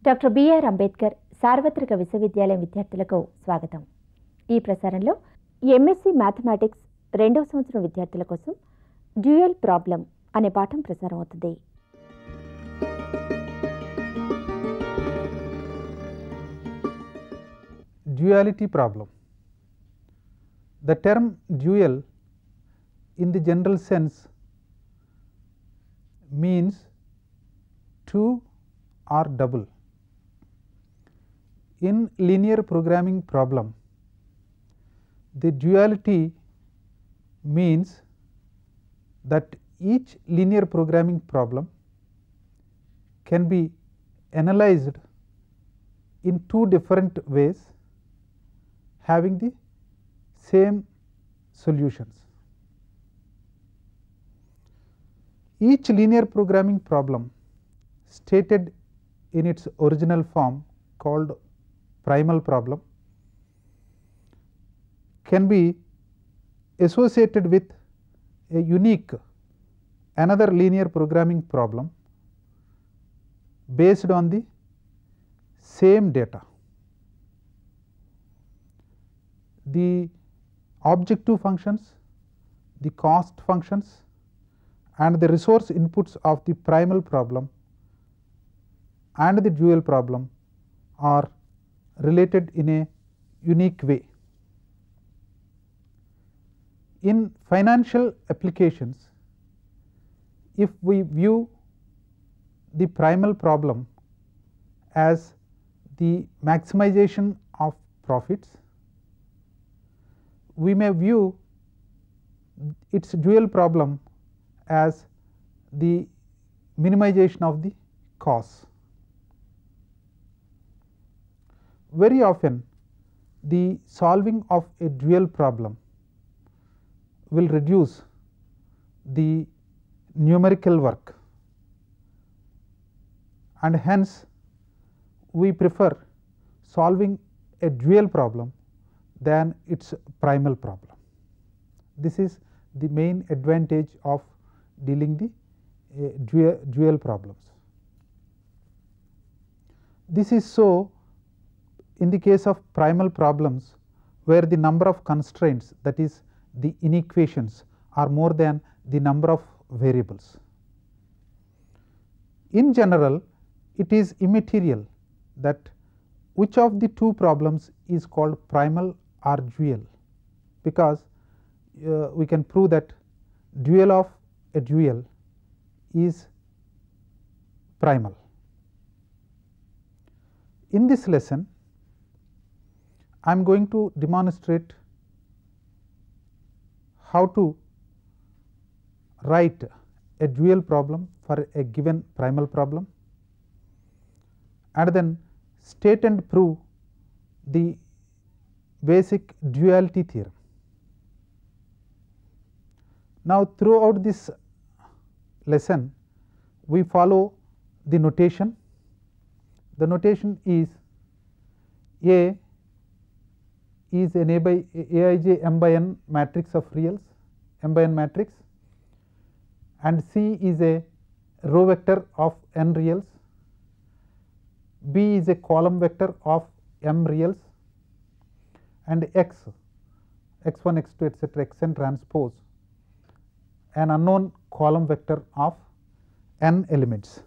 Doctor B R Ambedkar సార్వత్రిక విశ్వవిద్యాలయం విద్యార్థులకు స్వాగతం. ఈ ప్రసారంలో ఎంఎస్సి మ్యాథమెటిక్స్ 2వ సంవత్సరం విద్యార్థుల కోసం డ్యూయల్ ప్రాబ్లం అనే పాఠం ప్రసారం అవుతుంది. Duality problem. The term dual in the general sense means two or double. In linear programming problem, the duality means that each linear programming problem can be analyzed in two different ways having the same solutions. Each linear programming problem stated in its original form called primal problem can be associated with a unique another linear programming problem based on the same data. The objective functions, the cost functions and the resource inputs of the primal problem and the dual problem are related in a unique way. In financial applications, if we view the primal problem as the maximization of profits, we may view its dual problem as the minimization of the costs. Very often the solving of a dual problem will reduce the numerical work, and hence we prefer solving a dual problem than its primal problem. This is the main advantage of dealing the dual problems. This is so in the case of primal problems where the number of constraints, that is the inequations, are more than the number of variables. In general, it is immaterial that which of the two problems is called primal or dual, because we can prove that dual of a dual is primal. In this lesson, I am going to demonstrate how to write a dual problem for a given primal problem, and then state and prove the basic duality theorem. Now, throughout this lesson we follow the notation. The notation is A is an Aij m by n matrix of reals, m by n matrix, and C is a row vector of n reals, B is a column vector of m reals, and x, x1, x2, etc., xn transpose an unknown column vector of n elements.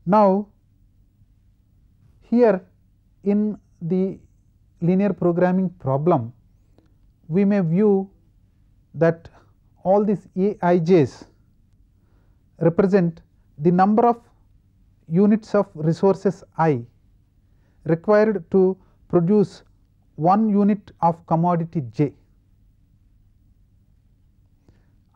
Now, here in the linear programming problem, we may view that all these Aij's represent the number of units of resources I required to produce one unit of commodity J,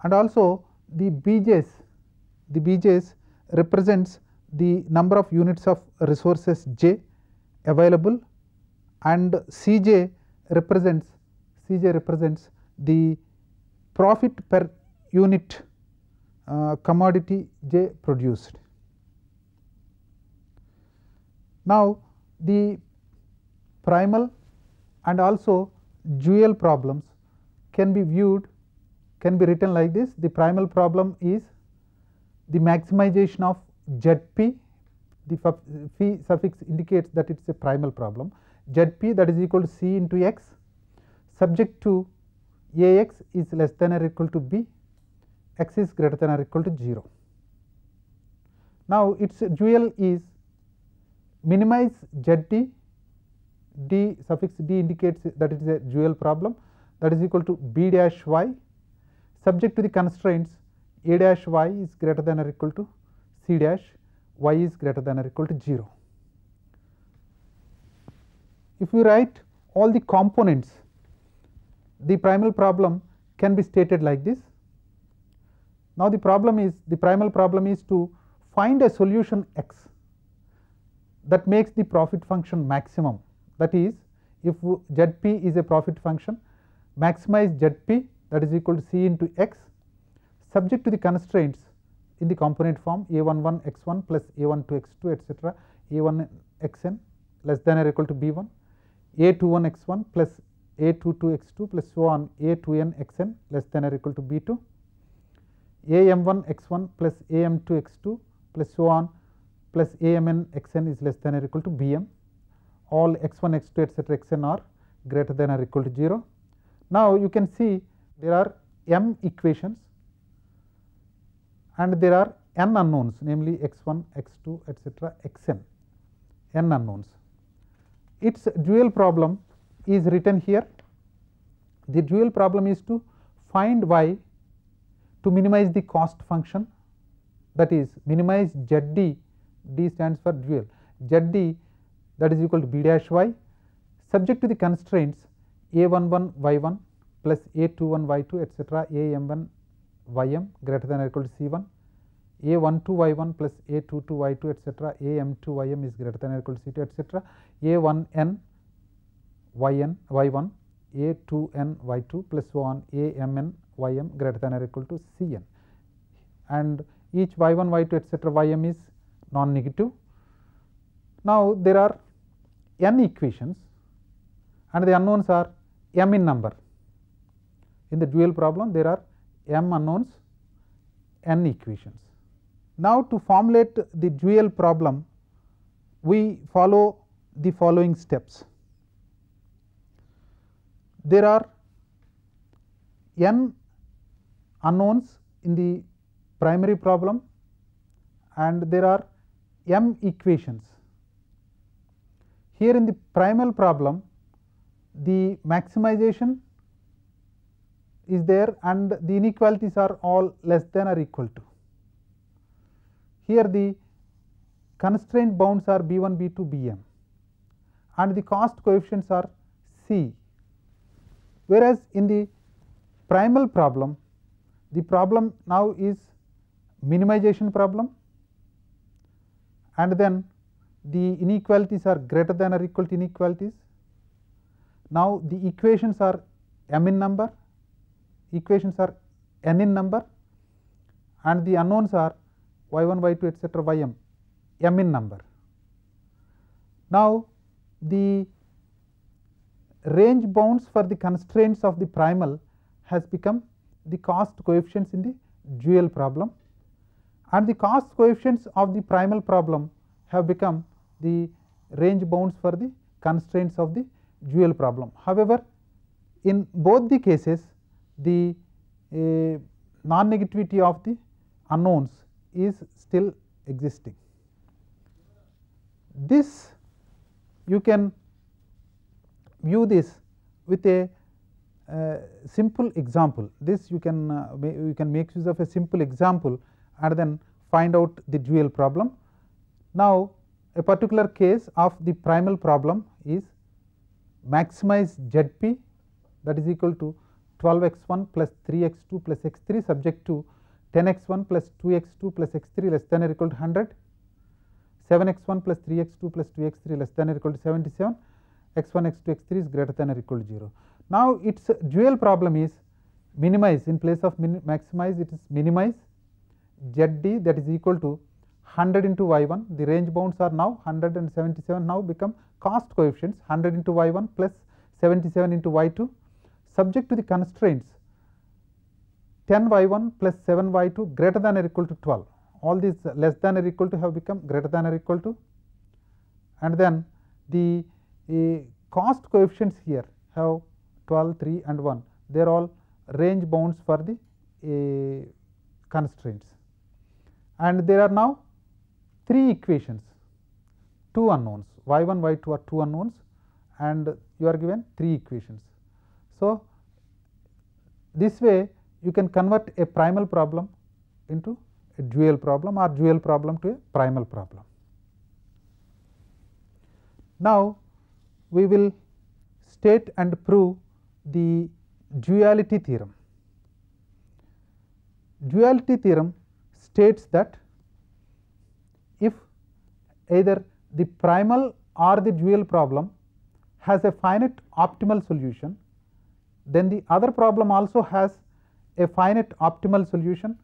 and also the Bj's represents the number of units of resources J available, and Cj represents the profit per unit commodity J produced. Now, the primal and also dual problems can be written like this. The primal problem is the maximization of ZP, the phi suffix indicates that it is a primal problem, ZP that is equal to C into X subject to Ax is less than or equal to B, X is greater than or equal to 0. Now, its dual is minimize ZD, D suffix D indicates that it is a dual problem, that is equal to B dash Y subject to the constraints A dash Y is greater than or equal to C dash Y is greater than or equal to 0. If we write all the components, the primal problem can be stated like this. Now, the primal problem is to find a solution X that makes the profit function maximum, that is, if ZP is a profit function, maximize ZP that is equal to C into X subject to the constraints in the component form A11 x1 plus A12 x2 etc. A1 xn less than or equal to B1, A21 x1 plus A22 x2 plus so on A2n xn less than or equal to B2, AM1 x1 plus AM2 x2 plus so on plus AMN xn is less than or equal to Bm, all x1 x2 etc. xn are greater than or equal to 0. Now, you can see there are m equations and there are n unknowns, namely x1, x2 etc. xn, n unknowns. Its dual problem is written here. The dual problem is to find y to minimize the cost function, that is minimize ZD, D stands for dual, ZD that is equal to B dash Y subject to the constraints A11 y1 plus A21 y2 etc. AM1 ym greater than or equal to C1, A12 y1 plus A22 y2 etc. AM2 ym is greater than or equal to C2 etc. A1n yn y1 A2n y2 plus so on AMN ym greater than or equal to Cn, and each y1 y2 etc. ym is non-negative. Now, there are n equations and the unknowns are m in number. In the dual problem there are m unknowns, n equations. Now, to formulate the dual problem we follow the following steps. There are n unknowns in the primary problem and there are m equations. Here in the primal problem the maximization is there and the inequalities are all less than or equal to. Here the constraint bounds are B1, B2, Bm and the cost coefficients are C, whereas in the primal problem the problem now is minimization problem and then the inequalities are greater than or equal to inequalities. Now, the equations are m in number, equations are n in number and the unknowns are y1, y2 etc. ym, m in number. Now, the range bounds for the constraints of the primal has become the cost coefficients in the dual problem, and the cost coefficients of the primal problem have become the range bounds for the constraints of the dual problem. However, in both the cases the non-negativity of the unknowns is still existing. This you can view this with a simple example. This you can make use of a simple example and then find out the dual problem. Now, a particular case of the primal problem is maximize ZP that is equal to 12x1 plus 3x2 plus x3 subject to 10x1 plus 2x2 plus x3 less than or equal to 100, 7x1 plus 3x2 plus 2x3 less than or equal to 77, x1 x2 x3 is greater than or equal to 0. Now, its dual problem is minimize, in place of maximize it is minimize ZD that is equal to 100 into y1, the range bounds are now 100 and 77 now become cost coefficients 100 into y1 plus 77 into y2 subject to the constraints 10 y1 plus 7 y2 greater than or equal to 12, all these less than or equal to have become greater than or equal to, and then the cost coefficients here have 12, 3 and 1, they are all range bounds for the constraints, and there are now 3 equations, 2 unknowns, y1, y2 are 2 unknowns, and you are given 3 equations. So, this way you can convert a primal problem into a dual problem or dual problem to a primal problem. Now, we will state and prove the duality theorem. Duality theorem states that if either the primal or the dual problem has a finite optimal solution, then the other problem also has a finite optimal solution,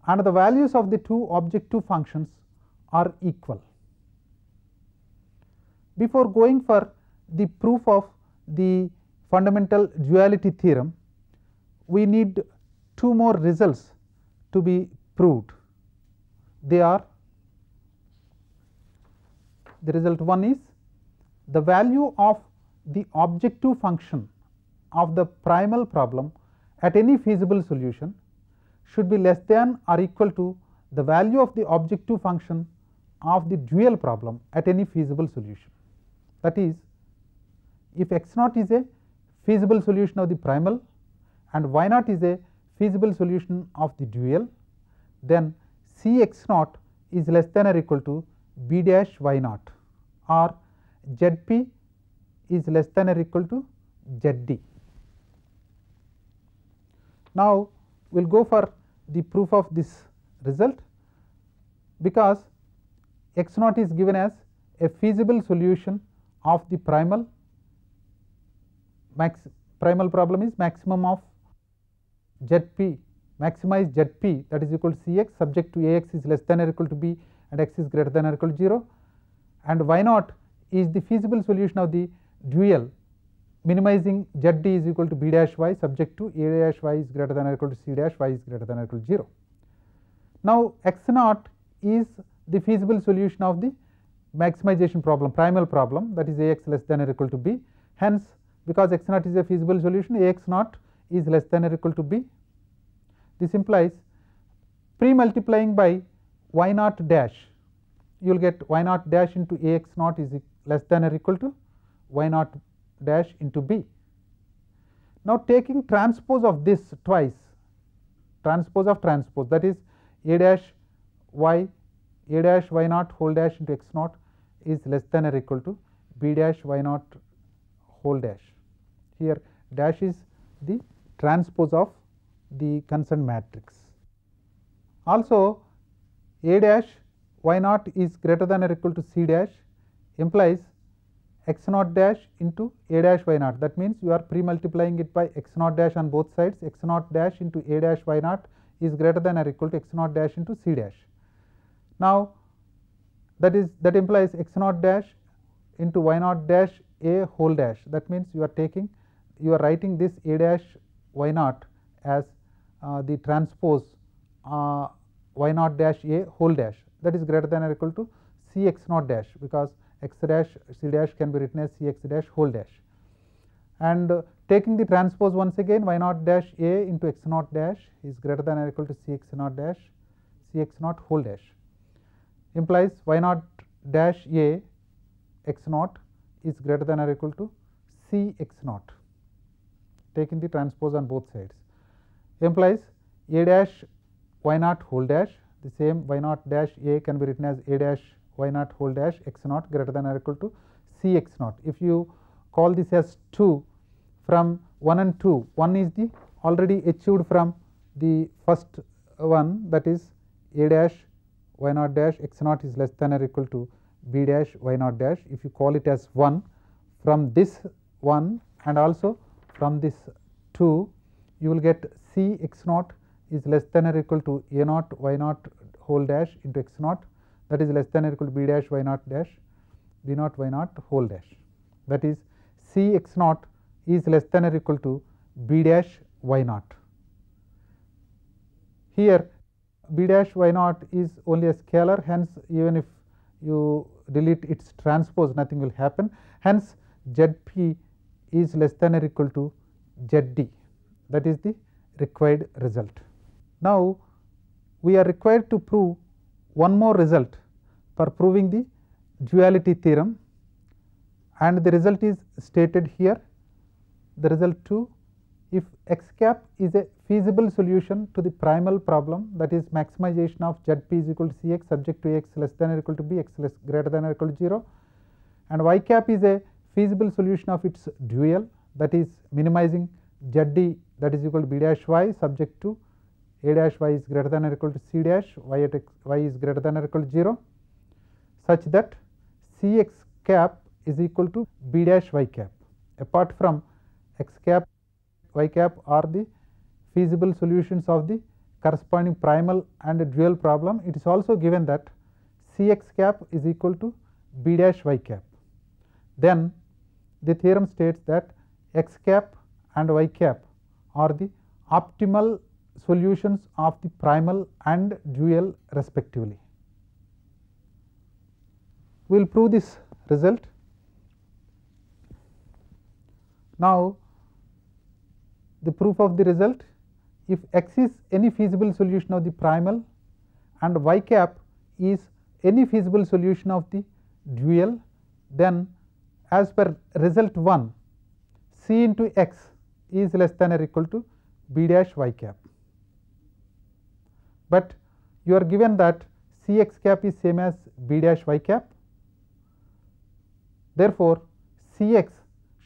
and the values of the two objective functions are equal. Before going for the proof of the fundamental duality theorem, we need 2 more results to be proved. They are, the result 1 is the value of the objective function of the primal problem at any feasible solution should be less than or equal to the value of the objective function of the dual problem at any feasible solution. That is, if x naught is a feasible solution of the primal and y naught is a feasible solution of the dual, then C x naught is less than or equal to b dash y naught, or ZP is less than or equal to ZD. Now, we will go for the proof of this result, because x naught is given as a feasible solution of the primal problem is maximum of ZP, maximize ZP, that is equal to Cx subject to Ax is less than or equal to b and x is greater than or equal to 0, and y naught is the feasible solution of the dual minimizing ZD is equal to b dash y subject to A dash y is greater than or equal to C dash y is greater than or equal to 0. Now, x naught is the feasible solution of the maximization problem, primal problem, that is Ax less than or equal to b. Hence, because x naught is a feasible solution, Ax naught is less than or equal to b. This implies pre-multiplying by y naught dash, you will get y naught dash into Ax naught is less than or equal to y naught dash into b. Now, taking transpose of this twice, transpose of transpose, that is a dash y naught whole dash into x naught is less than or equal to b dash y naught whole dash. Here dash is the transpose of the concerned matrix. Also, a dash y naught is greater than or equal to C dash implies x naught dash into a dash y naught. That means you are pre-multiplying it by x naught dash on both sides. X naught dash into a dash y naught is greater than or equal to x naught dash into C dash. Now, that implies x naught dash into y naught dash a whole dash. That means you are writing this a dash y naught as the transpose y naught dash a whole dash, that is greater than or equal to C x naught dash, because x dash C dash can be written as C x dash whole dash. And taking the transpose once again, y naught dash a into x naught dash is greater than or equal to C x naught dash C x naught whole dash, implies y naught dash a x naught is greater than or equal to C x naught, taking the transpose on both sides, implies a dash y naught whole dash, the same y naught dash a can be written as a dash y naught whole dash x naught greater than or equal to C x naught. If you call this as 2 from 1 and 2, 1 is the already achieved from the first one, that is a dash y naught dash x naught is less than or equal to b dash y naught dash. If you call it as 1 from this 1 and also from this 2, you will get C x naught is less than or equal to a naught y naught whole dash into x naught, that is less than or equal to b dash y naught dash b naught y naught whole dash, that is C x naught is less than or equal to b dash y naught. Here b dash y naught is only a scalar, hence even if you delete its transpose nothing will happen, hence Zp is less than or equal to Zd. That is the required result. Now we are required to prove one more result for proving the duality theorem, and the result is stated here. The result 2, if x cap is a feasible solution to the primal problem, that is maximization of Zp is equal to Cx subject to x less than or equal to b, x less greater than or equal to 0, and y cap is a feasible solution of its dual, that is minimizing Zd that is equal to b dash y subject to a dash y is greater than or equal to c dash y at x, y is greater than or equal to 0, such that Cx cap is equal to b dash y cap. Apart from x cap, y cap are the feasible solutions of the corresponding primal and dual problem. It is also given that Cx cap is equal to b dash y cap. Then the theorem states that x cap and y cap are the optimal solutions of the primal and dual respectively. We will prove this result. Now the proof of the result: if x is any feasible solution of the primal and y cap is any feasible solution of the dual, then as per result 1, c into x is less than or equal to b dash y cap. But you are given that Cx cap is same as b dash y cap. Therefore, Cx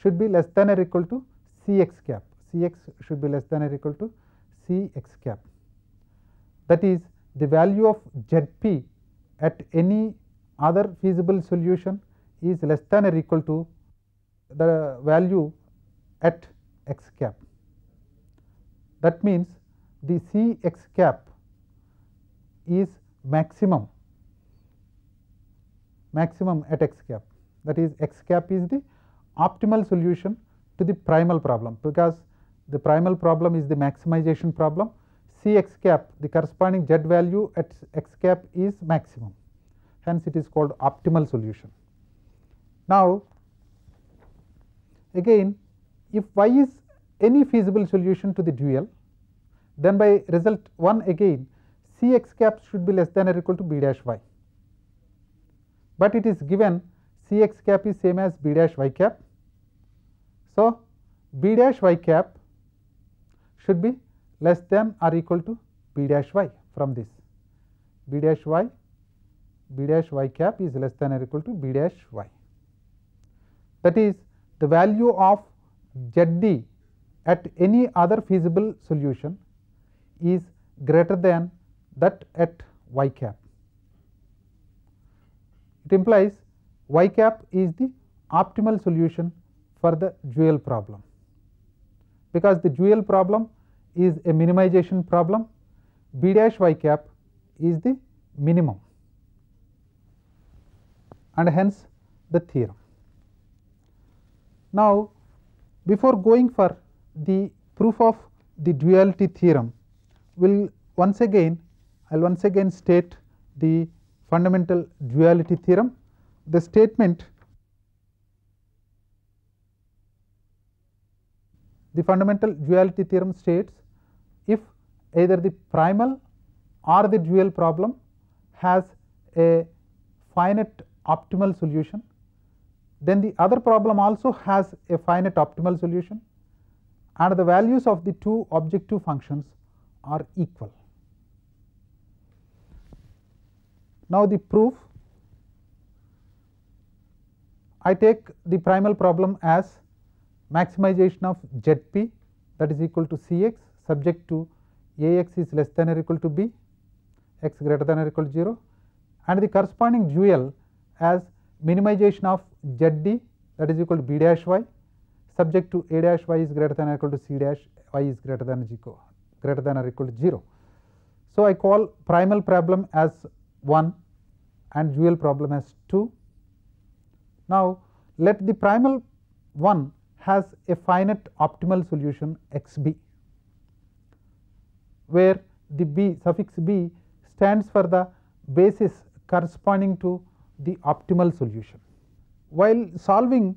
should be less than or equal to Cx cap. Cx should be less than or equal to Cx cap. That is, the value of Zp at any other feasible solution is less than or equal to the value at x cap. That means the Cx cap is maximum at x cap. That is, x cap is the optimal solution to the primal problem, because the primal problem is the maximization problem. Cx cap, the corresponding Z value at x cap is maximum, hence it is called optimal solution. Now again, if y is any feasible solution to the dual, then by result 1 again Cx cap should be less than or equal to b dash y, but it is given Cx cap is same as b dash y cap. So b dash y cap should be less than or equal to b dash y. From this, b dash y cap is less than or equal to b dash y. That is, the value of Zd at any other feasible solution is greater than that at y cap. It implies y cap is the optimal solution for the dual problem, because the dual problem is a minimization problem. B dash y cap is the minimum, and hence the theorem. Now before going for the proof of the duality theorem, I will once again state the fundamental duality theorem. The statement, the fundamental duality theorem states, if either the primal or the dual problem has a finite optimal solution, then the other problem also has a finite optimal solution, and the values of the two objective functions are equal. Now the proof: I take the primal problem as maximization of Zp, that is equal to Cx, subject to Ax is less than or equal to b, x greater than or equal to 0, and the corresponding dual as minimization of Zd, that is equal to b dash y, subject to a dash y is greater than or equal to c dash y is greater than or equal to 0. So I call primal problem as 1 and dual problem as 2. Now let the primal 1 has a finite optimal solution xb, where the b suffix b stands for the basis corresponding to the optimal solution. While solving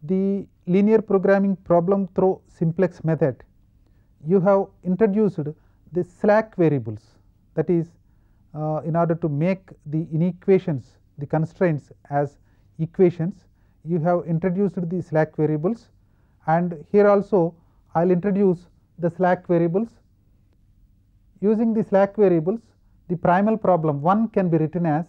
the linear programming problem through simplex method, you have introduced the slack variables, that is in order to make the inequations, the constraints as equations, you have introduced the slack variables, and here also I will introduce the slack variables. Using the slack variables, the primal problem 1 can be written as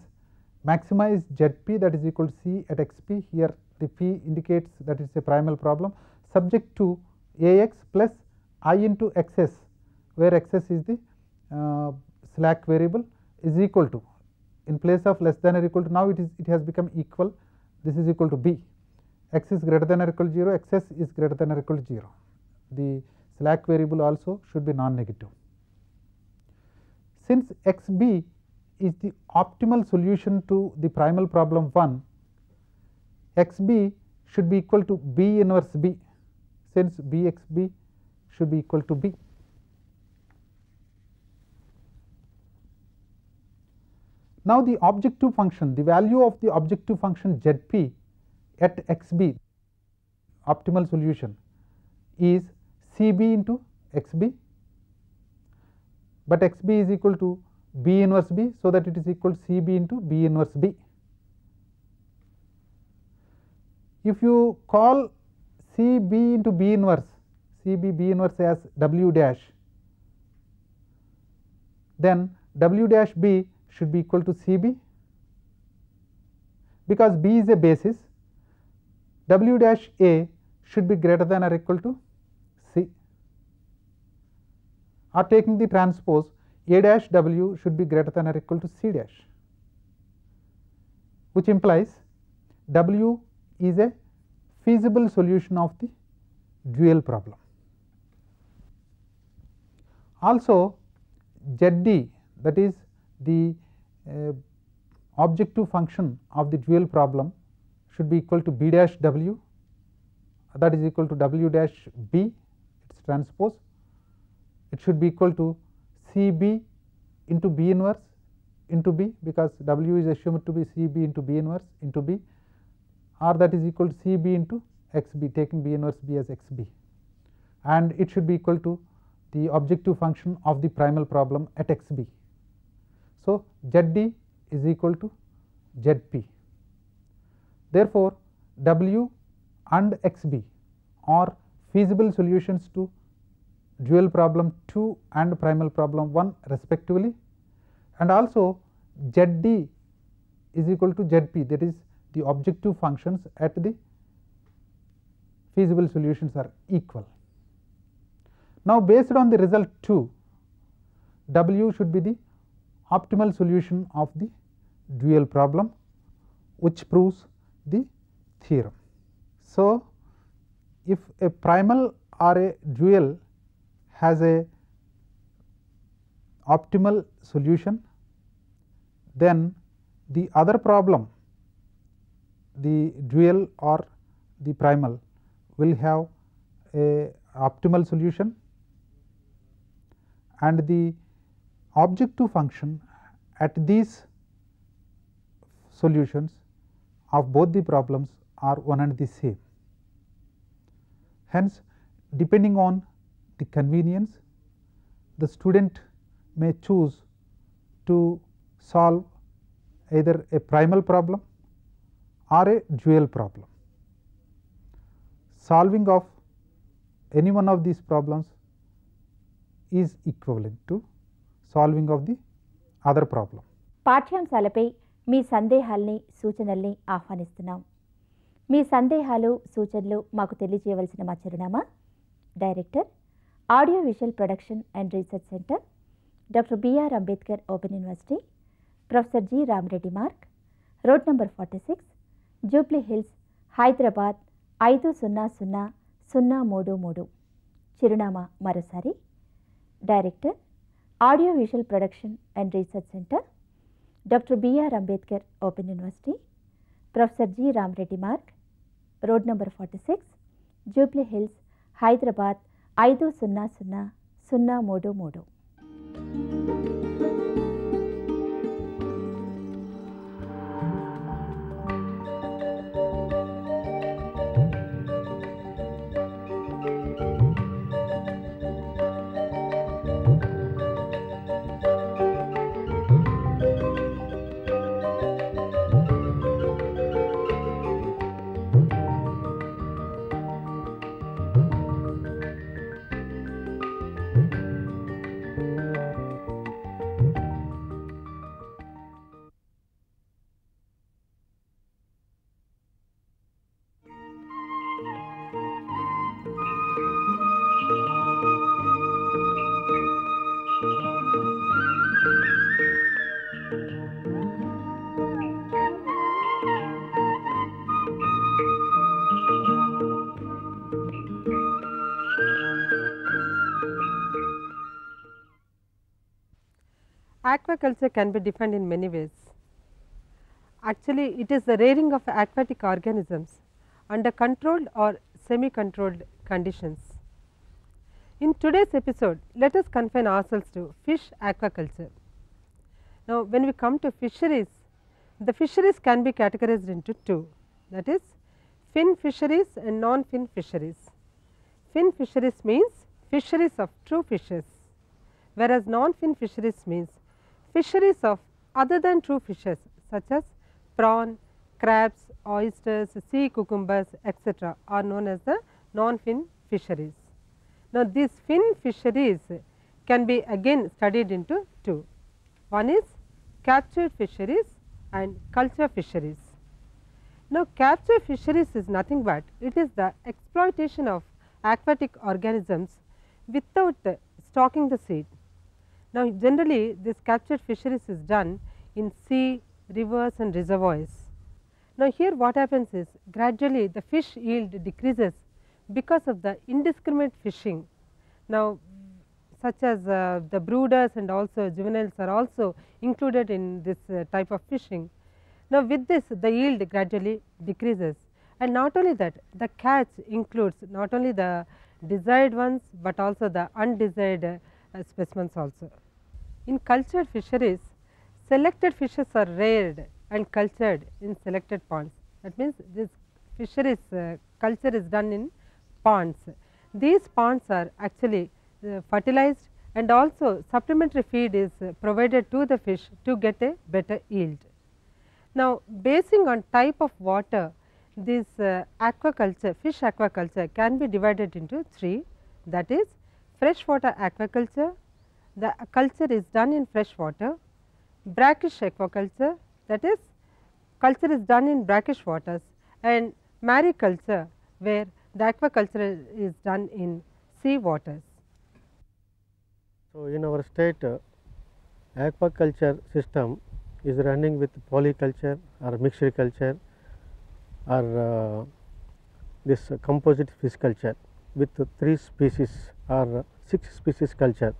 maximize Zp, that is equal to C at xp. Here the p indicates that it is a primal problem, subject to Ax plus I into xs, where xs is the slack variable, is equal to, in place of less than or equal to, now it has become equal, this is equal to b. X is greater than or equal to 0, xs is greater than or equal to 0. The slack variable also should be non-negative. Since xb is the optimal solution to the primal problem 1, xb should be equal to b inverse b, since bxb should be equal to b. Now the objective function, the value of the objective function Zp at xb, optimal solution, is Cb into xb, but xb is equal to b inverse b, so that it is equal to Cb into b inverse b. If you call Cb into b inverse, Cb b inverse as w dash, then w dash b should be equal to Cb, because b is a basis, w dash a should be greater than or equal to C, or taking the transpose, a dash w should be greater than or equal to C dash, which implies w is a feasible solution of the dual problem. Also Zd, that is the objective function of the dual problem, should be equal to b dash w, that is equal to w dash b, its transpose. It should be equal to Cb into b inverse into b, because w is assumed to be Cb into b inverse into b, or that is equal to Cb into xb, taking b inverse b as xb, and it should be equal to the objective function of the primal problem at xb. So Zd is equal to Zp. Therefore w and xb are feasible solutions to dual problem 2 and primal problem 1 respectively, and also Zd is equal to Zp, that is the objective functions at the feasible solutions are equal. Now based on the result 2, w should be the optimal solution of the dual problem, which proves the theorem. So if a primal or a dual has a optimal solution, then the other problem, the dual or the primal, will have a optimal solution, and the objective function at these solutions of both the problems are one and the same. Hence, depending on the convenience, the student may choose to solve either a primal problem or a dual problem. Solving of any one of these problems is equivalent to solving of the other problem. పాఠ్యాంశాలపై మీ సందేహాల్ని సూచనల్ని ఆహ్వానిస్తున్నాం. మీ సందేహాలు సూచనలు మాకు తెలియజేయవలసిన మా చిరునామా: director, audio visual production and research centre, doctor B R Ambedkar open university, professor G Rama Reddy Marg, road number 46, Jubilee Hills, Hyderabad 500033. చిరునామా మరోసారి: director, audio visual production and research centre, doctor B R Ambedkar open university, professor G Rama Reddy Marg, road number 46, Jubilee Hills, Hyderabad 500033. aquaculture can be defined in many ways. Actually, it is the rearing of aquatic organisms under controlled or semi-controlled conditions. In today's episode, let us confine ourselves to fish aquaculture. Now, when we come to fisheries, the fisheries can be categorized into two, that is fin fisheries and non-fin fisheries. Fin fisheries means fisheries of true fishes, whereas non-fin fisheries means fisheries of other than true fishes such as prawn, crabs, oysters, sea cucumbers, etc. are known as the non-fin fisheries. Now, these fin fisheries can be again studied into two. One is captured fisheries and culture fisheries. Now, capture fisheries is nothing but it is the exploitation of aquatic organisms without stocking the seed. Now, generally this captured fisheries is done in sea, rivers and reservoirs. Now, here what happens is gradually the fish yield decreases because of the indiscriminate fishing. Now, such as the brooders and also juveniles are also included in this type of fishing. Now, with this the yield gradually decreases, and not only that, the catch includes not only the desired ones, but also the undesired specimens also. In cultured fisheries, selected fishes are reared and cultured in selected ponds. That means this fisheries culture is done in ponds. These ponds are actually fertilized, and also supplementary feed is provided to the fish to get a better yield. Now, basing on type of water, this aquaculture, fish aquaculture can be divided into three, that is freshwater aquaculture, the culture is done in fresh water; brackish aquaculture, that is culture is done in brackish waters; and mariculture, where the aquaculture is done in sea waters. So, in our state aquaculture system is running with polyculture or mixed culture or this composite fish culture with 3 species or 6 species culture.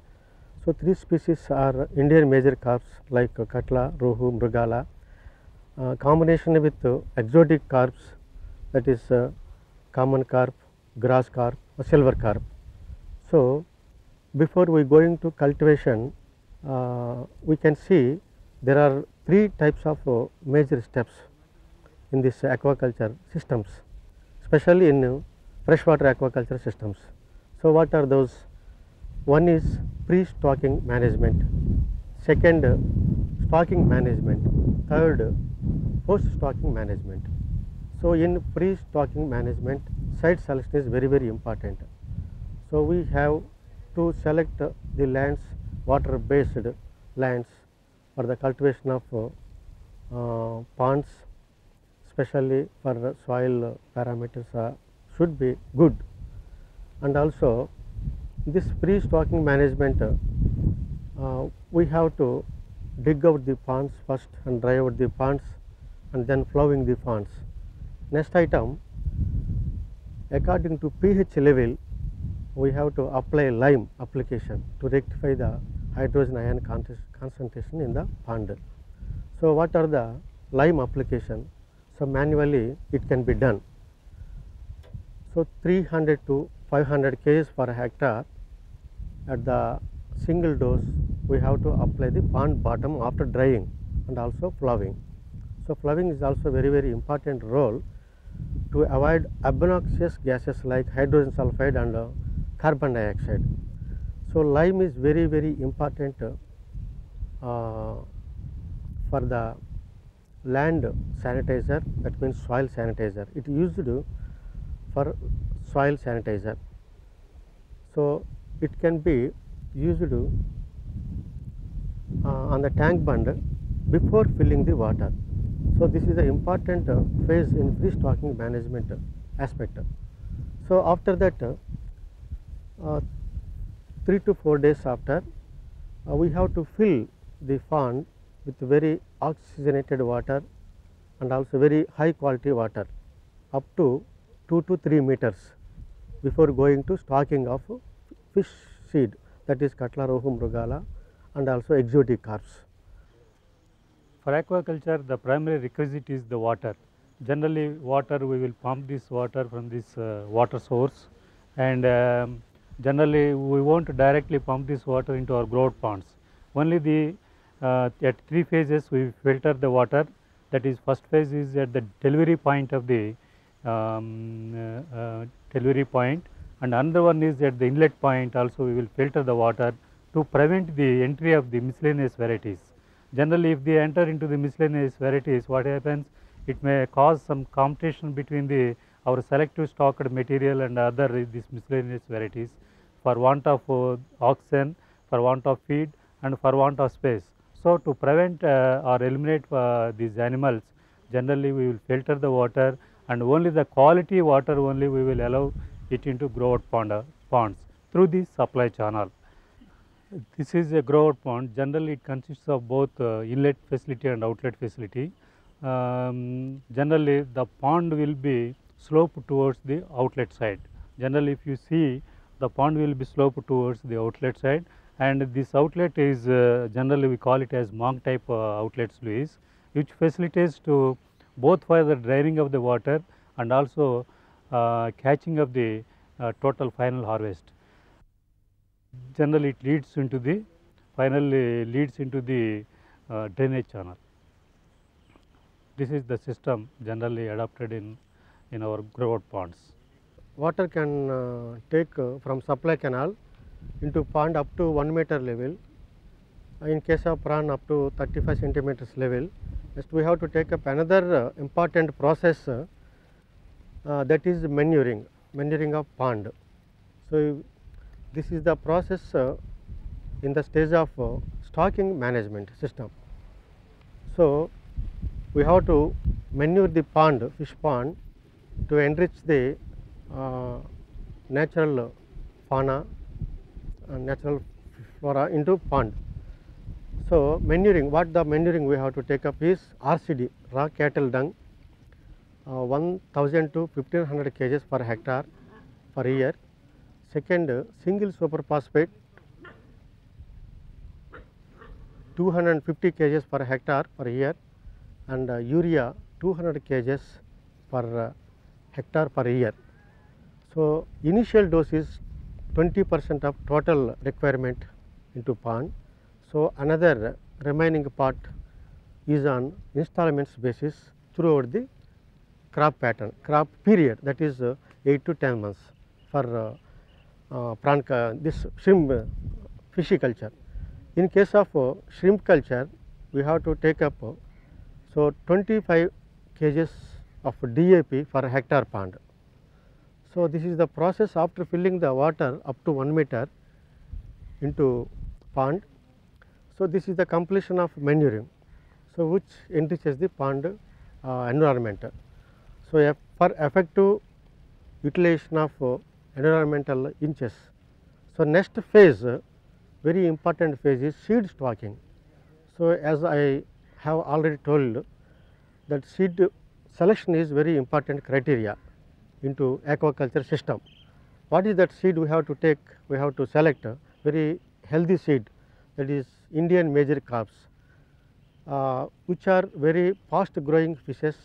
So, 3 species are Indian major carps like Katla, Rohu, Mrugala, combination with exotic carps, that is common carp, grass carp, silver carp. So, before we go into cultivation, we can see there are 3 types of major steps in this aquaculture systems, especially in freshwater aquaculture systems. So, what are those? One is pre-stocking management, second stocking management, third post-stocking management. So, in pre-stocking management, site selection is very important. So, we have to select the lands, water based lands for the cultivation of ponds, especially for soil parameters should be good, and also this pre-stocking management we have to dig out the ponds first and dry out the ponds and then flowing the ponds. Next item, according to pH level, we have to apply lime application to rectify the hydrogen ion concentration in the pond. So, what are the lime application? So, manually it can be done. So, 300 to 500 kg per hectare at the single dose we have to apply the pond bottom after drying and also flowing. So, flowing is also very important role to avoid obnoxious gases like hydrogen sulfide and carbon dioxide. So, lime is very important for the land sanitizer, that means soil sanitizer. It is used for soil sanitizer. So, it can be used on the tank bund before filling the water. So, this is an important phase in pre-stocking management aspect. So, after that 3 to 4 days after, we have to fill the pond with very oxygenated water and also very high quality water up to 2 to 3 meters before going to stocking of fish seed, that is Katla, Rohu, Mrugala and also exotic carps. For aquaculture, the primary requisite is the water. Generally, water we will pump this water from this water source, and generally we won't directly pump this water into our growth ponds. Only the at 3 phases we filter the water. That is, first phase is at the delivery point of the delivery point, and another one is at the inlet point. Also, we will filter the water to prevent the entry of the miscellaneous varieties. Generally, if they enter into the miscellaneous varieties, what happens? It may cause some competition between our selective stocked material and other these miscellaneous varieties for want of oxygen, for want of feed, and for want of space. So, to prevent or eliminate these animals, generally we will filter the water, and only the quality water only we will allow it into growth ponds through the supply channel. This is a grow-out pond. Generally, it consists of both inlet facility and outlet facility. Generally, the pond will be sloped towards the outlet side. Generally, if you see, the pond will be sloped towards the outlet side, and this outlet is generally we call it as Monk type outlet sluice, which facilitates to both for the draining of the water and also catching of the total final harvest. Generally, it leads into the finally leads into the drainage channel. This is the system generally adopted in our grow-out ponds. Water can take from supply canal into pond up to 1 meter level. In case of prawn, up to 35 centimeters level. Next, we have to take up another important process that is manuring of pond. So, this is the process in the stage of stocking management system. So, we have to manure the pond, fish pond, to enrich the natural fauna and natural flora into pond. So, manuring, what the manuring we have to take up is RCD, raw cattle dung, 1000 to 1500 kgs per hectare per year. Second, single superphosphate 250 kgs per hectare per year, and urea 200 kgs per hectare per year. So, initial dose is 20% of total requirement into pond. So, another remaining part is on installments basis throughout the crop pattern, crop period, that is 8 to 10 months for prawn this shrimp pisciculture. In case of shrimp culture, we have to take up so 25 kgs of DAP per hectare pond. So, this is the process after filling the water up to 1 meter into pond. So, this is the completion of manuring, so which enriches the pond environment. So, for effective utilization of environmental inches. So, next phase, very important phase is seed stocking. So, as I have already told that seed selection is very important criteria into aquaculture system. What is that seed we have to take? We have to select a very healthy seed, that is Indian major carps, which are very fast growing fishes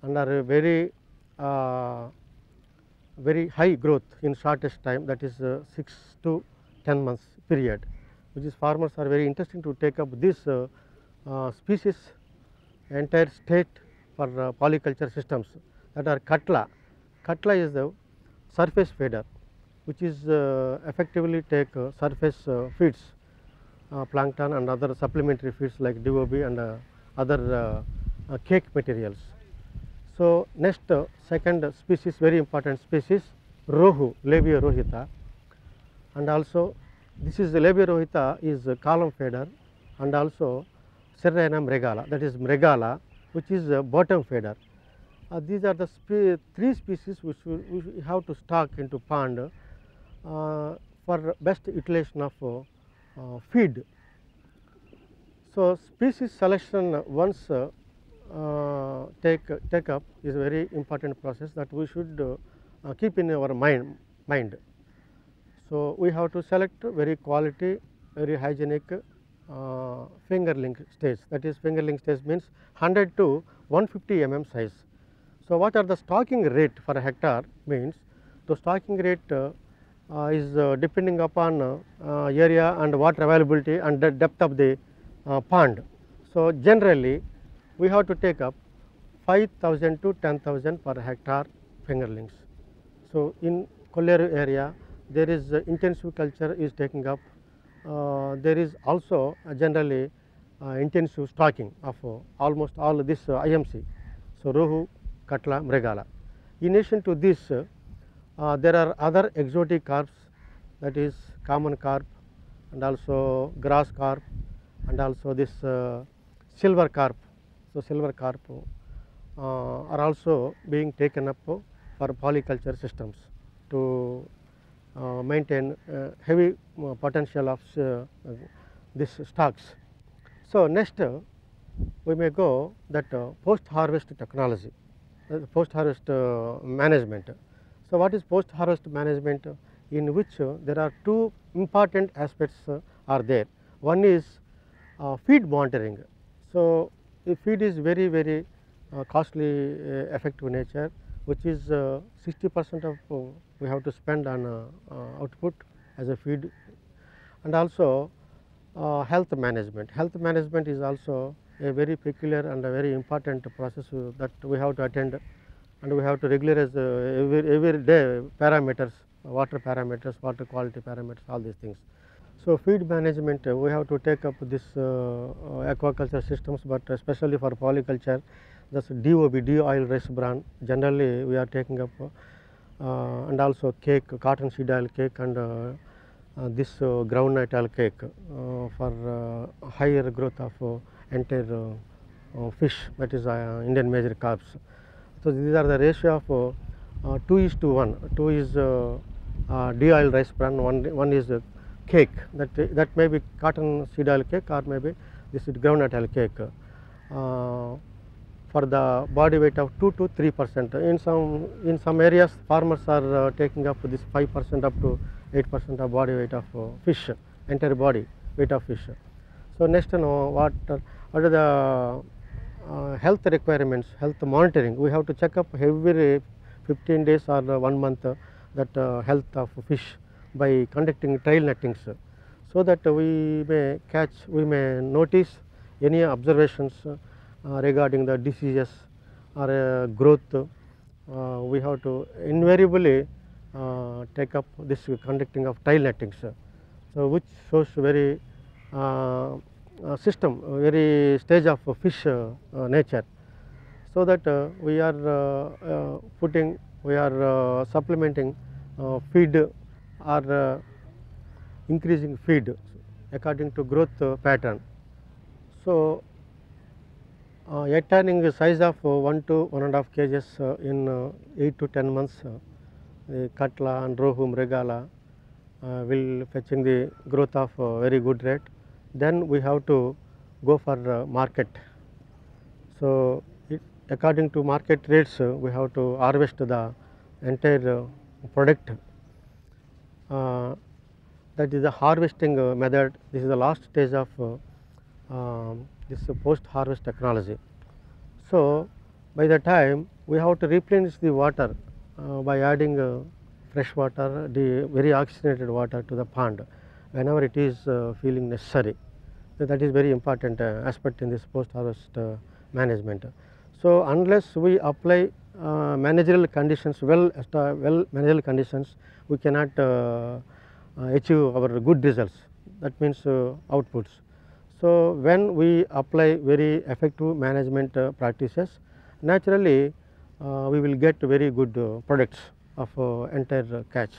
and are very high growth in shortest time, that is 6 to 10 months period, which is farmers are very interesting to take up this species entire state for polyculture systems, that are Katla. Katla is the surface feeder, which is effectively take surface feeds, plankton and other supplementary feeds like DOB and other cake materials. So, next second species, very important species, Rohu, Labia rohita, and also this is the Labia rohita is a column feeder, and also Serranum regala, that is Regala, which is a bottom feeder. These are the three species which we have to stock into pond for best utilization of feed. So, species selection once take up is a very important process that we should keep in our mind. So, we have to select very quality very hygienic fingerling stage. That is, fingerling stage means 100 to 150 mm size. So, what are the stocking rate for a hectare means the stocking rate is depending upon area and water availability and the depth of the pond. So, generally we have to take up 5,000 to 10,000 per hectare fingerlings. So, in Kolleru area there is intensive culture is taking up, there is also generally intensive stocking of almost all this IMC. So, Rohu, Katla, Mregala. In addition to this, there are other exotic carps, that is common carp and also grass carp and also this silver carp. So, silver carp are also being taken up for polyculture systems to maintain heavy potential of these stocks. So, next we may go that post harvest technology, post harvest management. So, what is post harvest management, in which there are two important aspects are there. One is feed monitoring. So, the feed is very costly effective nature, which is 60% of we have to spend on output as a feed, and also health management. Health management is also a very peculiar and a very important process that we have to attend, and we have to regularize every day parameters, water parameters, water quality parameters, all these things. So, feed management we have to take up this aquaculture systems, but especially for polyculture, that's DOB, de-oil rice bran, generally we are taking up, and also cake, cotton seed oil cake, and this groundnut oil cake for higher growth of entire fish, that is Indian major carps. So, these are the ratio of 2:1. 2 is de-oil rice bran, one is cake, that may be cotton seed oil cake or maybe this is groundnut oil cake. For the body weight of 2 to 3%. In some areas farmers are taking up this 5% up to 8% of body weight of fish, entire body weight of fish. So, next what are the health requirements, health monitoring. We have to check up every 15 days or 1 month that health of fish by conducting trail nettings, so that we may catch, we may notice any observations regarding the diseases or growth. We have to invariably take up this conducting of trail nettings, so which shows very system, very stage of fish nature. So that we are putting, we are supplementing feed or increasing feed according to growth pattern. So, egg turning size of 1 to 1.5 kgs in 8 to 10 months, the Katla and Rohu, Mregala will fetching the growth of very good rate. Then we have to go for market. So, according to market rates, we have to harvest the entire product. That is the harvesting method. This is the last stage of this post harvest technology. So, by the time we have to replenish the water by adding fresh water, the very oxygenated water to the pond whenever it is feeling necessary. So, that is very important aspect in this post harvest management. So, unless we apply managerial conditions, well managerial conditions, we cannot achieve our good results, that means outputs. So, when we apply very effective management practices, naturally we will get very good products of entire catch,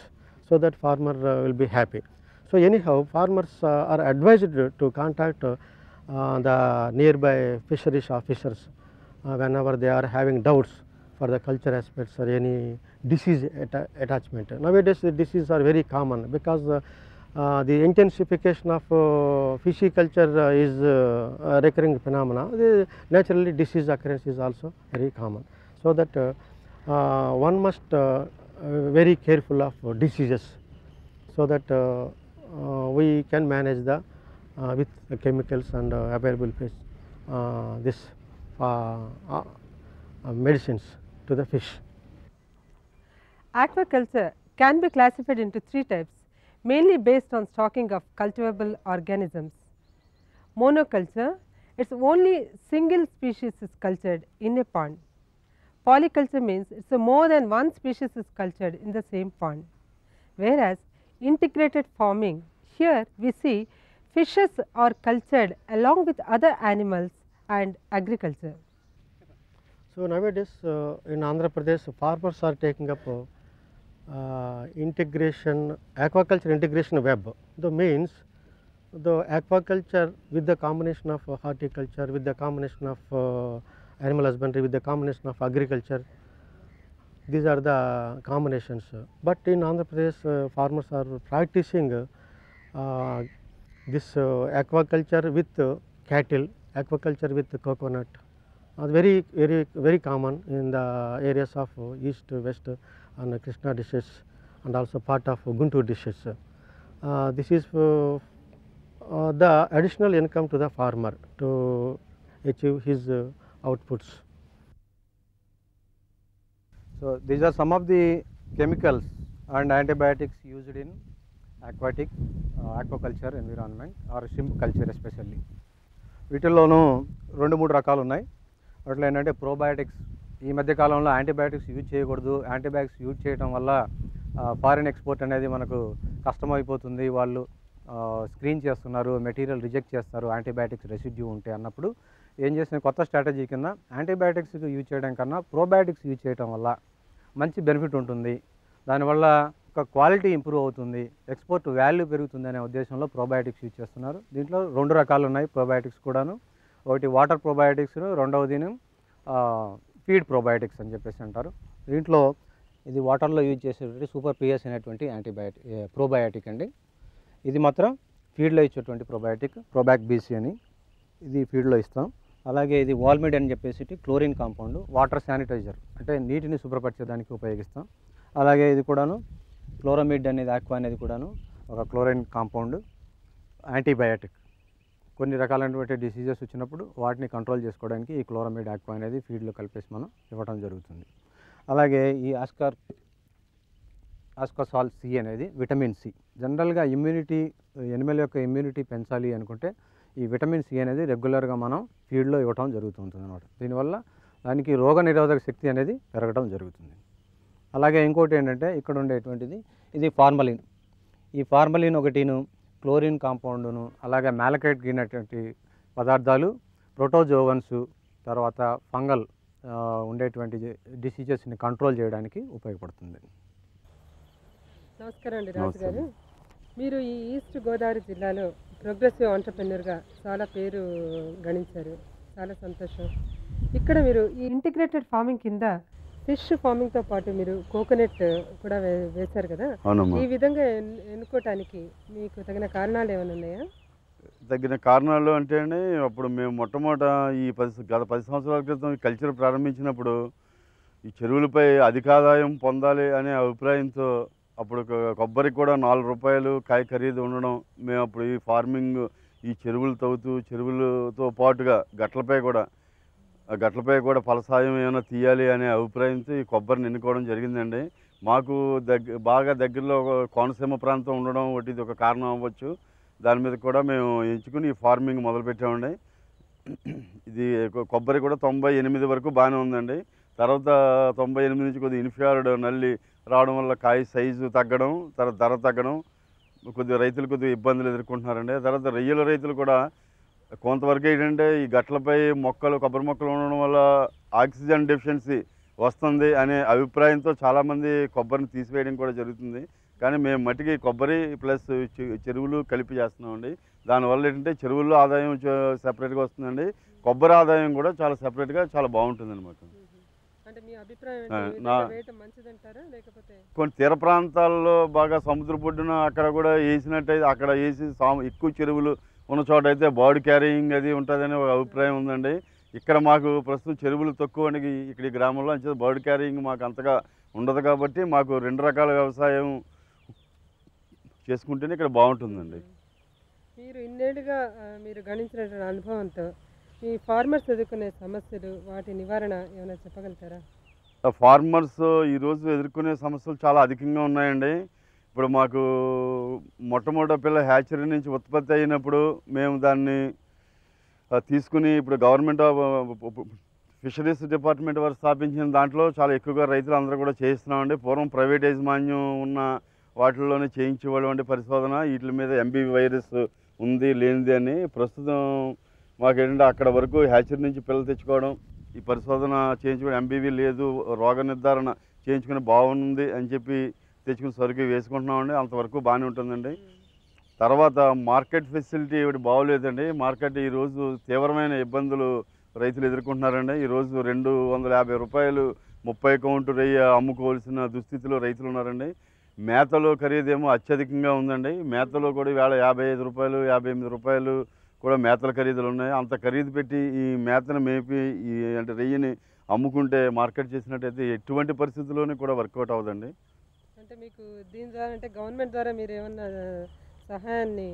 so that farmer will be happy. So, anyhow farmers are advised to contact the nearby fisheries officers whenever they are having doubts for the culture aspects or any disease attachment. Nowadays the diseases are very common, because the intensification of pisciculture is a recurring phenomena. Naturally disease occurrence is also very common. So, that one must very careful of diseases, so that we can manage the with the chemicals and available fish this medicines to the fish. Aquaculture can be classified into 3 types, mainly based on stocking of cultivable organisms. Monoculture, it's only single species is cultured in a pond. Polyculture means it's more than one species is cultured in the same pond. Whereas integrated farming, here we see fishes are cultured along with other animals and agriculture. So nowadays in Andhra Pradesh, farmers are taking up integration, aquaculture integration web. The means the aquaculture with the combination of horticulture, with the combination of animal husbandry, with the combination of agriculture. These are the combinations. But in Andhra Pradesh, farmers are practicing this aquaculture with cattle, aquaculture with coconut. Very common in the areas of east, west, and Krishna dishes, and also part of Guntur dishes. This is the additional income to the farmer to achieve his outputs. So, these are some of the chemicals and antibiotics used in aquaculture environment or shrimp culture especially. వీటిల్లోనూ 2-3 రకాలు ఉన్నాయి. వాటిలో ఏంటంటే probiotics, ఈ మధ్య కాలంలో antibiotics use చేయకూడదు, antibiotics use చేయడం వల్ల ఫారిన్ ఎక్స్పోర్ట్ అనేది మనకు కష్టమైపోతుంది, వాళ్ళు స్క్రీన్ చేస్తున్నారు, మెటీరియల్ రిజెక్ట్ చేస్తారు యాంటీబయాటిక్స్ రెసిడ్యూ ఉంటే అన్నప్పుడు ఏం చేసిన కొత్త స్ట్రాటజీ కింద యాంటీబయాటిక్స్ యూజ్ చేయడం కన్నా ప్రోబయాటిక్స్ యూజ్ చేయడం వల్ల మంచి బెనిఫిట్ ఉంటుంది, దానివల్ల ఒక క్వాలిటీ ఇంప్రూవ్ అవుతుంది, ఎక్స్పోర్ట్ వాల్యూ పెరుగుతుంది అనే ఉద్దేశంలో ప్రోబయాటిక్స్ యూజ్ చేస్తున్నారు. దీంట్లో 2 రకాలు ఉన్నాయి ప్రోబయాటిక్స్ కూడాను. ఒకటి వాటర్ ప్రోబయాటిక్స్, రెండవది ఫీడ్ ప్రోబయాటిక్స్ అని చెప్పేసి అంటారు. దీంట్లో ఇది వాటర్లో యూజ్ చేసేటువంటి సూపర్ పిఎస్ అనేటువంటి ప్రోబయాటిక్ అండి. ఇది మాత్రం ఫీడ్లో ఇచ్చేటువంటి ప్రోబయాటిక్, ప్రోబాక్ బీసీ అని, ఇది ఫీడ్లో ఇస్తాం. అలాగే ఇది వాల్మిడ్ అని చెప్పేసి క్లోరిన్ కాంపౌండ్, వాటర్ శానిటైజర్ అంటే నీటిని శుభ్రపరిచేదానికి ఉపయోగిస్తాం. అలాగే ఇది కూడాను క్లోరమిడ్ అనేది ఆక్వా అనేది కూడాను ఒక క్లోరిన్ కాంపౌండ్, యాంటీబయాటిక్. కొన్ని రకాలైనటువంటి డిసీజెస్ వచ్చినప్పుడు వాటిని కంట్రోల్ చేసుకోవడానికి ఈ క్లోరమిడ్ ఆక్వా అనేది ఫీడ్లో కలిపేసి మనం ఇవ్వడం జరుగుతుంది. అలాగే ఈ ఆస్కాసాల్ సి అనేది విటమిన్ సి. జనరల్గా ఇమ్యూనిటీ, ఎనిమల్ యొక్క ఇమ్యూనిటీ పెంచాలి అనుకుంటే ఈ విటమిన్ సి అనేది రెగ్యులర్గా మనం ఫీడ్లో ఇవ్వడం జరుగుతుంటుంది అన్నమాట. దీనివల్ల దానికి రోగ నిరోధక శక్తి అనేది పెరగడం జరుగుతుంది. అలాగే ఇంకోటి ఏంటంటే ఇక్కడ ఉండేటువంటిది ఇది ఫార్మలిన్. ఈ ఫార్మలిన్ ఒకటిను, క్లోరిన్ కాంపౌండును, అలాగే మ్యాలకైట్ గినటువంటి పదార్థాలు ప్రోటోజోవన్స్, తర్వాత ఫంగల్ ఉండేటువంటి డిసీజెస్ని కంట్రోల్ చేయడానికి ఉపయోగపడుతుంది. నమస్కారం అండి రాజు గారు. మీరు ఈ ఈస్ట్ గోదావరి జిల్లాలో ప్రోగ్రెసివ్ ఆంటర్ప్రెన్యూర్గా చాలా పేరు గణించారు, చాలా సంతోషం. ఇక్కడ మీరు ఈ ఇంటిగ్రేటెడ్ ఫార్మింగ్ కింద ఫిష్ ఫార్మింగ్తో పాటు మీరు కోకోనట్ కూడా వేశారు కదా. ఈ విధంగా ఎన్నుకోవటానికి మీకు తగిన కారణాలు ఏమైనా ఉన్నాయా? తగిన కారణాలు అంటే అప్పుడు మేము మొట్టమొదట గత 10 సంవత్సరాల క్రితం ఈ కల్చర్ ప్రారంభించినప్పుడు ఈ చెరువులపై అధిక ఆదాయం పొందాలి అనే అభిప్రాయంతో అప్పుడు కొబ్బరికి కూడా 4 రూపాయలు కాయ ఖరీదు ఉండడం, మేము అప్పుడు ఈ ఫార్మింగ్ ఈ చెరువులు తవ్వుతూ చెరువులతో పాటుగా గట్లపై కూడా ఫలసాయం ఏమైనా తీయాలి అనే అభిప్రాయంతో ఈ కొబ్బరిని ఎన్నుకోవడం జరిగిందండి. మాకు బాగా దగ్గరలో కోనసీమ ప్రాంతం ఉండడం ఒకటి ఇది ఒక కారణం అవ్వచ్చు. దాని మీద కూడా మేము ఎంచుకుని ఈ ఫార్మింగ్ మొదలుపెట్టామండి. ఇది కొబ్బరి కూడా 98 వరకు బాగానే ఉందండి. తర్వాత 98 నుంచి కొద్దిగా ఇన్ఫ్యూర్డ్ నల్లి రావడం వల్ల కాయ సైజు తగ్గడం, తర్వాత ధర తగ్గడం, కొద్దిగా రైతులు కొద్దిగా ఇబ్బందులు ఎదుర్కొంటున్నారండి. తర్వాత రొయ్యల రైతులు కూడా కొంతవరకు ఏంటంటే ఈ గట్లపై కొబ్బరి మొక్కలు ఉండడం వల్ల ఆక్సిజన్ డెఫిషియన్సీ వస్తుంది అనే అభిప్రాయంతో చాలామంది కొబ్బరిని తీసివేయడం కూడా జరుగుతుంది. కానీ మేము మట్టికి కొబ్బరి ప్లస్ చెరువులు కలిపి చేస్తున్నామండి. దానివల్ల ఏంటంటే చెరువుల్లో ఆదాయం సెపరేట్గా వస్తుందండి, కొబ్బరి ఆదాయం కూడా చాలా సెపరేట్గా చాలా బాగుంటుంది అనమాట. కొన్ని తీర ప్రాంతాల్లో బాగా సముద్ర పొడ్డున అక్కడ కూడా వేసినట్టయితే అక్కడ వేసి ఎక్కువ చెరువులు ఉన్న చోట అయితే బర్డ్ క్యారింగ్ అది ఉంటుందని ఒక అభిప్రాయం ఉందండి. ఇక్కడ మాకు ప్రస్తుతం చెరువులు తక్కువ ఇక్కడ ఈ గ్రామంలో అంతే బర్డ్ క్యారింగ్ మాకు అంతగా ఉండదు కాబట్టి మాకు 2 రకాల వ్యవసాయం చేసుకుంటేనే ఇక్కడ బాగుంటుందండి. మీరు ఇన్నేళ్ళుగా మీరు గణించినటువంటి అనుభవంతో ఈ ఫార్మర్స్ ఎదుర్కొనే సమస్యలు వాటి నివారణ ఏమైనా చెప్పగలుగుతారా? ఫార్మర్స్ ఈరోజు ఎదుర్కొనే సమస్యలు చాలా అధికంగా ఉన్నాయండి. ఇప్పుడు మాకు మొట్టమొదటి పిల్ల హ్యాచరీ నుంచి ఉత్పత్తి అయినప్పుడు మేము దాన్ని తీసుకుని ఇప్పుడు గవర్నమెంట్ ఫిషరీస్ డిపార్ట్మెంట్ వారు స్థాపించిన దాంట్లో చాలా ఎక్కువగా రైతులు అందరూ కూడా చేయిస్తున్నామండి. పూర్వం ప్రైవేట్ యాజమాన్యం ఉన్న వాటిల్లోనే చేయించేవాళ్ళండి పరిశోధన. వీటి మీద ఎంబీవీ వైరస్ ఉంది లేనిది అని. ప్రస్తుతం మాకేంటంటే అక్కడ వరకు హ్యాచరీ నుంచి పిల్లలు తెచ్చుకోవడం, ఈ పరిశోధన చేయించుకోవడం, ఎంబీవీ లేదు, రోగ నిర్ధారణ చేయించుకుని బాగుంది అని చెప్పి తెచ్చుకుని సరుకు వేసుకుంటున్నామండి. అంతవరకు బాగానే ఉంటుందండి. తర్వాత మార్కెట్ ఫెసిలిటీ ఒకటి బాగోలేదండి. మార్కెట్ ఈరోజు తీవ్రమైన ఇబ్బందులు రైతులు ఎదుర్కొంటున్నారండి. ఈరోజు 250 రూపాయలు 30 కౌంటు రొయ్య అమ్ముకోవాల్సిన దుస్థితిలో రైతులు ఉన్నారండి. మేతలో ఖరీదేమో అత్యధికంగా ఉందండి. మేతలో కూడా ఈవేళ 55 రూపాయలు 58 రూపాయలు కూడా మేతల ఖరీదులు ఉన్నాయి. అంత ఖరీదు పెట్టి ఈ మేతను మేపి ఈ అంటే రొయ్యని అమ్ముకుంటే మార్కెట్ చేసినట్టయితే ఎటువంటి పరిస్థితుల్లోనూ కూడా వర్కౌట్ అవ్వదండి. అంటే మీకు దీని ద్వారా అంటే గవర్నమెంట్ ద్వారా మీరు ఏమన్నా సహాయాన్ని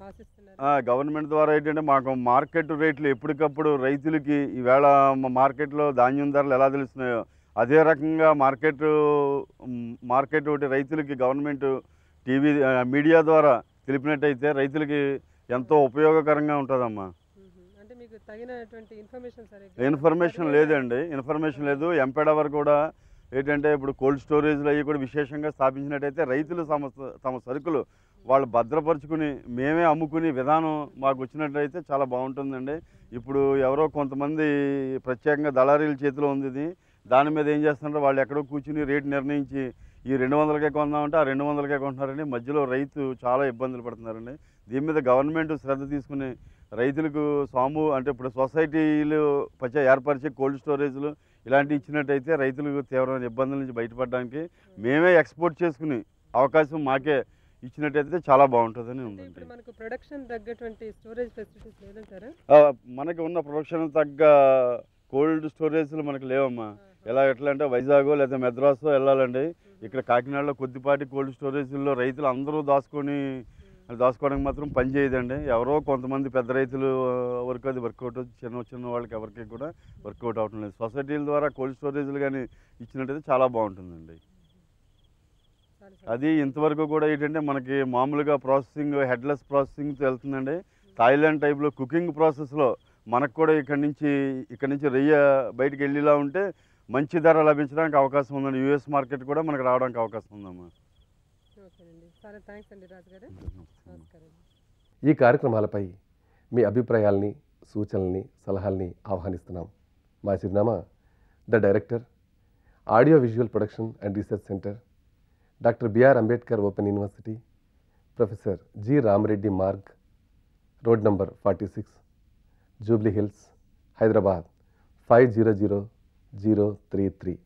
ఆశిస్తున్నారు? గవర్నమెంట్ ద్వారా ఏంటంటే మాకు మార్కెట్ రేట్లు ఎప్పటికప్పుడు రైతులకి ఈవేళ మార్కెట్లో ధాన్యం ధరలు ఎలా తెలుస్తున్నాయో అదే రకంగా మార్కెట్ ఒకటి రైతులకి గవర్నమెంట్ టీవీ మీడియా ద్వారా తెలిపినట్టయితే రైతులకి ఎంతో ఉపయోగకరంగా ఉంటుందమ్మా. అంటే మీకు తగినటువంటి ఇన్ఫర్మేషన్ లేదండి. ఇన్ఫర్మేషన్ లేదు. ఎంపీడవర్ కూడా ఏంటంటే ఇప్పుడు కోల్డ్ స్టోరేజ్లు అవి కూడా విశేషంగా స్థాపించినట్టయితే రైతులు తమ సరుకులు వాళ్ళు భద్రపరుచుకుని మేమే అమ్ముకునే విధానం మాకు వచ్చినట్లయితే చాలా బాగుంటుందండి. ఇప్పుడు ఎవరో కొంతమంది ప్రత్యేకంగా దళారీల చేతిలో ఉంది ఇది. దాని మీద ఏం చేస్తున్నారో వాళ్ళు ఎక్కడో కూర్చుని రేటు నిర్ణయించి ఈ 200కే కొందామంటే ఆ 200కే కొంటున్నారండి. మధ్యలో రైతు చాలా ఇబ్బందులు పడుతున్నారండి. దీని మీద గవర్నమెంట్ శ్రద్ధ తీసుకుని రైతులకు అంటే ఇప్పుడు సొసైటీలు ఏర్పరిచే కోల్డ్ స్టోరేజ్లు ఇలాంటివి ఇచ్చినట్టయితే రైతులకు తీవ్రమైన ఇబ్బందుల నుంచి బయటపడడానికి మేమే ఎక్స్పోర్ట్ చేసుకుని అవకాశం మాకే ఇచ్చినట్టయితే చాలా బాగుంటుందని ఉందండి. మనకు ప్రొడక్షన్ తగ్గటువంటి స్టోరేజ్ ఫెసిలిటీస్ లేదంటారా? మనకి ఉన్న ప్రొడక్షన్ తగ్గ కోల్డ్ స్టోరేజ్లు మనకు లేవమ్మా. ఎట్లా అంటే వైజాగో లేదా మెద్రాసో వెళ్ళాలండి. ఇక్కడ కాకినాడలో కొద్దిపాటి కోల్డ్ స్టోరేజ్లో రైతులు అందరూ దాచుకోవడానికి మాత్రం పని చేయదండి. ఎవరో కొంతమంది పెద్ద రైతులు వరకు అది వర్కౌట్, చిన్న వాళ్ళకి ఎవరికి కూడా వర్కౌట్ అవటం లేదు. సొసైటీల ద్వారా కోల్డ్ స్టోరేజ్లు కానీ ఇచ్చినట్టయితే చాలా బాగుంటుందండి. అది ఇంతవరకు కూడా ఏంటంటే మనకి మామూలుగా ప్రాసెసింగ్ హెడ్లెస్ ప్రాసెసింగ్తో వెళ్తుందండి. థాయిలాండ్ టైప్లో కుకింగ్ ప్రాసెస్లో మనకు కూడా ఇక్కడ నుంచి రొయ్య బయటికి వెళ్ళేలా ఉంటే మంచి ధర లభించడానికి అవకాశం ఉందండి. యూఎస్ మార్కెట్ కూడా మనకు రావడానికి అవకాశం ఉందమ్మా. ఈ కార్యక్రమాలపై మీ అభిప్రాయాల్ని, సూచనల్ని, సలహాల్ని ఆహ్వానిస్తున్నాం. మా చిరునామా the director, audio visual production and research centre, doctor B R Ambedkar open university, professor G Rama Reddy Marg, road number 46, Jubilee Hills, Hyderabad 500033.